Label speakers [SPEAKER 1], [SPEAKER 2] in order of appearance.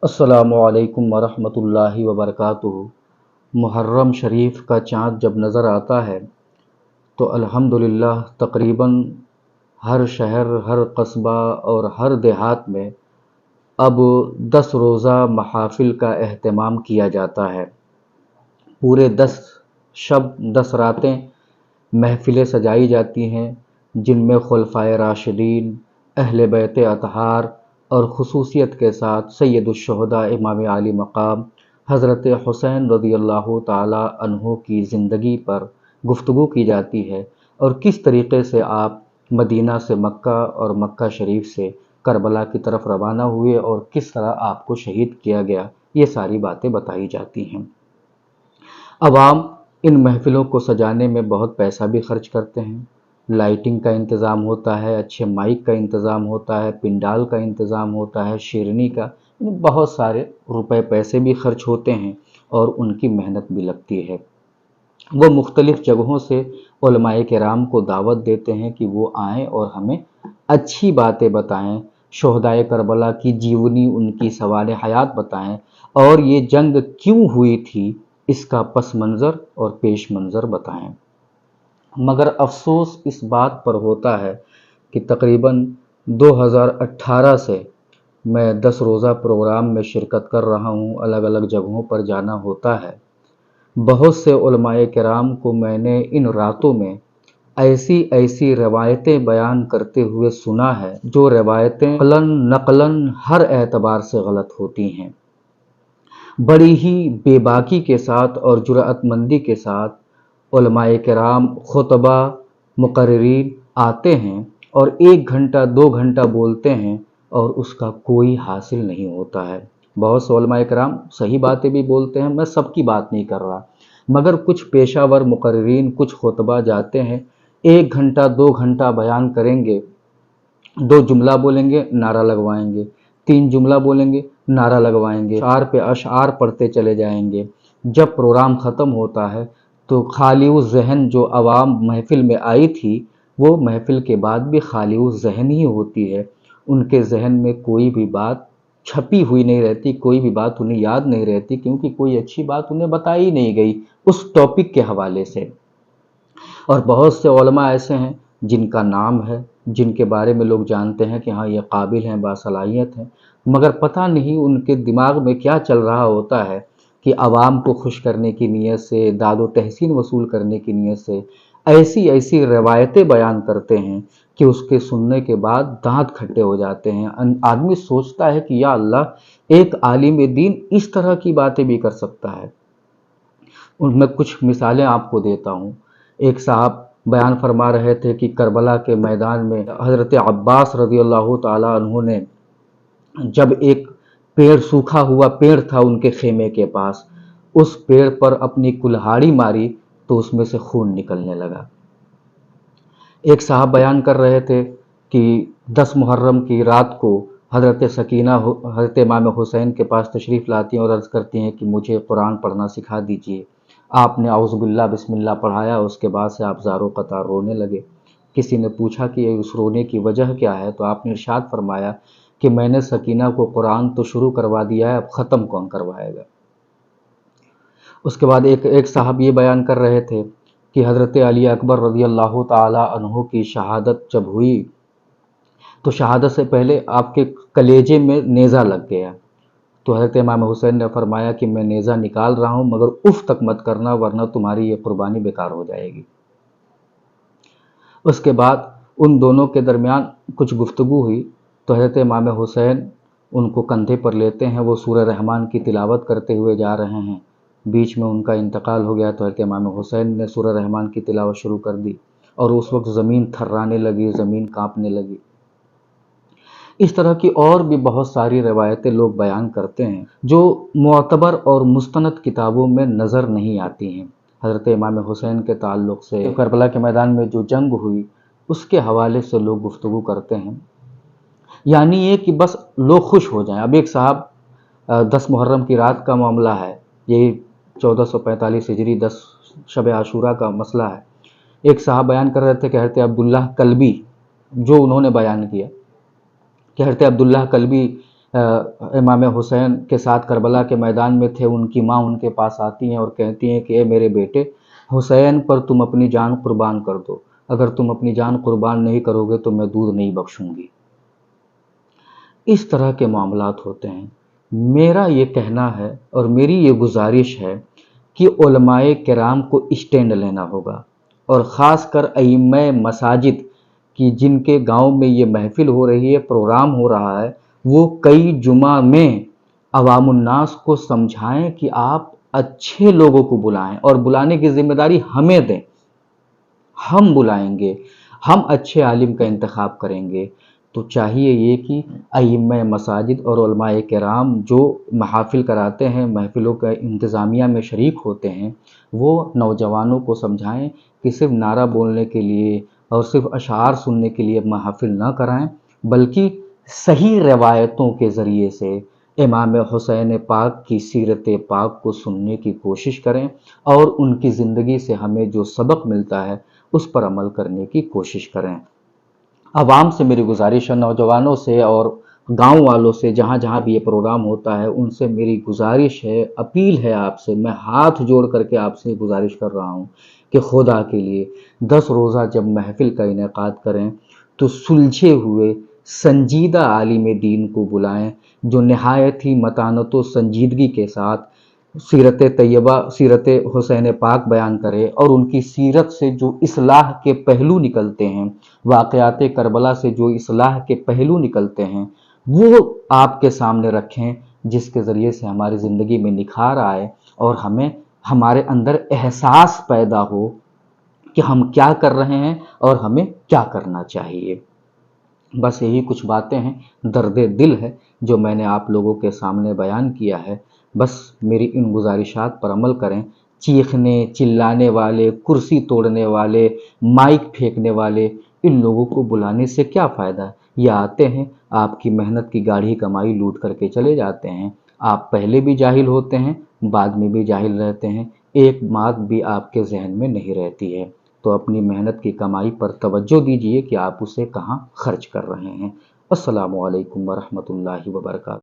[SPEAKER 1] अस्सलामुअलैकुम वरहमतुल्लाहि वबरकातुहू। मुहर्रम शरीफ का चाँद जब नज़र आता है तो अल्हम्दुलिल्लाह तकरीबन हर शहर, हर कस्बा और हर देहात में अब 10 रोज़ा महाफ़िल का एहतमाम किया जाता है। पूरे 10 शब 10 रातें महफ़िलें सजाई जाती हैं, जिनमें खुलफ़ाए राशिदीन, अहले बैत अतहार और ख़ुसूसियत के साथ सैयदुश्शुहदा इमाम आली मक़ाम हज़रत हुसैन रज़ियल्लाहु ताला अन्हु की ज़िंदगी पर गुफ्तगू की जाती है और किस तरीक़े से आप मदीना से मक्का और मक्का शरीफ से करबला की तरफ रवाना हुए और किस तरह आपको शहीद किया गया, ये सारी बातें बताई जाती हैं। अवाम इन महफ़िलों को सजाने में बहुत पैसा भी खर्च करते हैं। लाइटिंग का इंतज़ाम होता है, अच्छे माइक का इंतज़ाम होता है, पिंडाल का इंतज़ाम होता है, शेरनी का, बहुत सारे रुपए पैसे भी खर्च होते हैं और उनकी मेहनत भी लगती है। वो मुख्तलिफ़ जगहों से उलमाए किराम को दावत देते हैं कि वो आएँ और हमें अच्छी बातें बताएँ, शुहदाए करबला की जीवनी, उनकी सवाल हयात बताएँ और ये जंग क्यों हुई थी, इसका पस मंज़र और पेश मंज़र बताएँ। मगर अफ़सोस इस बात पर होता है कि तकरीबन 2018 से मैं 10 रोज़ा प्रोग्राम में शिरकत कर रहा हूँ, अलग अलग जगहों पर जाना होता है। बहुत से उलमाए किराम को मैंने इन रातों में ऐसी ऐसी रवायतें बयान करते हुए सुना है, जो रवायतें अक़लन नक़लन हर एतबार से गलत होती हैं। बड़ी ही बेबाकी के साथ और जुरअतमंदी के साथ उलमाए किराम, खुतबा, मुक़र्रिरीन आते हैं और 1 घंटा 2 घंटा बोलते हैं और उसका कोई हासिल नहीं होता है। बहुत से उलमाए किराम सही बातें भी बोलते हैं, मैं सबकी बात नहीं कर रहा, मगर कुछ पेशावर मुक़र्रिरीन, कुछ खुतबा जाते हैं, 1 घंटा 2 घंटा बयान करेंगे, 2 जुमला बोलेंगे, नारा लगवाएंगे, 3 जुमला बोलेंगे, नारा लगवाएंगे, अशार पे अशार पढ़ते चले जाएंगे। जब प्रोग्राम ख़त्म होता है तो खाली उस जहन जो अवाम महफ़िल में आई थी, वो महफ़िल के बाद भी खाली उस जहन ही होती है। उनके जहन में कोई भी बात छपी हुई नहीं रहती, कोई भी बात उन्हें याद नहीं रहती, क्योंकि कोई अच्छी बात उन्हें बताई नहीं गई उस टॉपिक के हवाले से। और बहुत से उलमा ऐसे हैं जिनका नाम है, जिनके बारे में लोग जानते हैं कि हाँ, ये काबिल हैं, बासलाहियत हैं, मगर पता नहीं उनके दिमाग में क्या चल रहा होता है कि आवाम को खुश करने की नीयत से, दादो तहसीन वसूल करने की नीयत से ऐसी ऐसी रवायतें बयान करते हैं कि उसके सुनने के बाद दांत खट्टे हो जाते हैं। आदमी सोचता है कि या अल्लाह, एक आलिम दीन इस तरह की बातें भी कर सकता है। उनमें कुछ मिसालें आपको देता हूँ। एक साहब बयान फरमा रहे थे कि करबला के मैदान में हज़रत अब्बास रज़ियल्लाहु ताला अन्हु ने जब एक पेड़, सूखा हुआ पेड़ था उनके खेमे के पास, उस पेड़ पर अपनी कुल्हाड़ी मारी तो उसमें से खून निकलने लगा। एक साहब बयान कर रहे थे कि 10 मुहर्रम की रात को हज़रत सकीना हज़रत इमाम हुसैन के पास तशरीफ़ लाती हैं और अर्ज़ करती हैं कि मुझे कुरान पढ़ना सिखा दीजिए। आपने औज़ुबिल्लाह बिस्मिल्लाह पढ़ाया, उसके बाद से आप ज़ारो क़तार रोने लगे। किसी ने पूछा कि उस रोने की वजह क्या है, तो आपने इरशाद फरमाया कि मैंने सकीना को कुरान तो शुरू करवा दिया है, अब ख़त्म कौन करवाएगा। उसके बाद एक साहब ये बयान कर रहे थे कि हज़रत अली अकबर रज़ियल्लाहु ताला अन्हु की शहादत जब हुई तो शहादत से पहले आपके कलेजे में नेज़ा लग गया। तो हज़रत इमाम हुसैन ने फरमाया कि मैं नेज़ा निकाल रहा हूँ, मगर उफ़ तक मत करना, वरना तुम्हारी ये कुर्बानी बेकार हो जाएगी। उसके बाद उन दोनों के दरमियान कुछ गुफ्तगू हुई तो हज़रत इमाम हुसैन उनको कंधे पर लेते हैं, वो सूरह रहमान की तिलावत करते हुए जा रहे हैं, बीच में उनका इंतकाल हो गया तो हज़रत इमाम हुसैन ने सूरह रहमान की तिलावत शुरू कर दी और उस वक्त ज़मीन थर्राने लगी, ज़मीन कांपने लगी। इस तरह की और भी बहुत सारी रवायतें लोग बयान करते हैं जो मुअतबर और मुस्तनद किताबों में नज़र नहीं आती हैं। हज़रत इमाम हुसैन के ताल्लुक़ से करबला के मैदान में जो जंग हुई उसके हवाले से लोग गुफ्तगू करते हैं, यानी ये कि बस लोग खुश हो जाएं। अब एक साहब 10 मुहर्रम की रात का मामला है, यही 1445 हिजरी 10 शब आशूरा का मसला है। एक साहब बयान कर रहे थे कि हज़रत अब्दुल्लाह कल्बी, जो उन्होंने बयान किया कि हज़रत अब्दुल्लाह कल्बी इमाम हुसैन के साथ करबला के मैदान में थे, उनकी माँ उनके पास आती हैं और कहती हैं कि ए मेरे बेटे हुसैन पर तुम अपनी जान कुर्बान कर दो, अगर तुम अपनी जान कुर्बान नहीं करोगे तो मैं दूध नहीं बख्शूंगी। इस तरह के मामलात होते हैं। मेरा ये कहना है और मेरी ये गुजारिश है कि उलमाए किराम को स्टैंड लेना होगा, और ख़ास कर अइम्मे मसाजिद की जिनके गांव में ये महफिल हो रही है, प्रोग्राम हो रहा है, वो कई जुमा में अवामुन्नास को समझाएं कि आप अच्छे लोगों को बुलाएं और बुलाने की जिम्मेदारी हमें दें। हम बुलाएंगे, हम अच्छे आलिम का इंतखाब करेंगे। तो चाहिए ये कि अइम्मा मसाजिद और उलमाए किराम जो महफ़िल कराते हैं, महफ़िलों का इंतज़ामिया में शरीक होते हैं, वो नौजवानों को समझाएं कि सिर्फ नारा बोलने के लिए और सिर्फ अशार सुनने के लिए महफ़िल ना कराएं, बल्कि सही रवायतों के ज़रिए से इमाम हुसैन पाक की सीरत पाक को सुनने की कोशिश करें और उनकी ज़िंदगी से हमें जो सबक मिलता है उस पर अमल करने की कोशिश करें। आवाम से मेरी गुजारिश है, नौजवानों से और गांव वालों से, जहाँ जहाँ भी ये प्रोग्राम होता है उनसे मेरी गुजारिश है, अपील है आपसे, मैं हाथ जोड़ करके आपसे गुजारिश कर रहा हूँ कि खुदा के लिए 10 रोज़ा जब महफिल का इनेकाद करें तो सुलझे हुए संजीदा आलिम दीन को बुलाएं, जो नहायत ही मतानत व संजीदगी के साथ सीरत तैयबा, सीरत हुसैन पाक बयान करे और उनकी सीरत से जो इस्लाह के पहलू निकलते हैं, वाक़यात करबला से जो इस्लाह के पहलू निकलते हैं, वो आपके सामने रखें, जिसके ज़रिए से हमारी ज़िंदगी में निखार आए और हमें हमारे अंदर एहसास पैदा हो कि हम क्या कर रहे हैं और हमें क्या करना चाहिए। बस यही कुछ बातें हैं, दर्द दिल है जो मैंने आप लोगों के सामने बयान किया है। बस मेरी इन गुजारिशात पर अमल करें। चीखने चिल्लाने वाले, कुर्सी तोड़ने वाले, माइक फेंकने वाले, इन लोगों को बुलाने से क्या फ़ायदा। ये आते हैं, आपकी मेहनत की गाढ़ी कमाई लूट करके चले जाते हैं। आप पहले भी जाहिल होते हैं, बाद में भी जाहिल रहते हैं, एक बात भी आपके जहन में नहीं रहती है। तो अपनी मेहनत की कमाई पर तवज्जो दीजिए कि आप उसे कहाँ खर्च कर रहे हैं। अस्सलामु अलैकुम वरहमतुल्लाहि वबरकातुहू।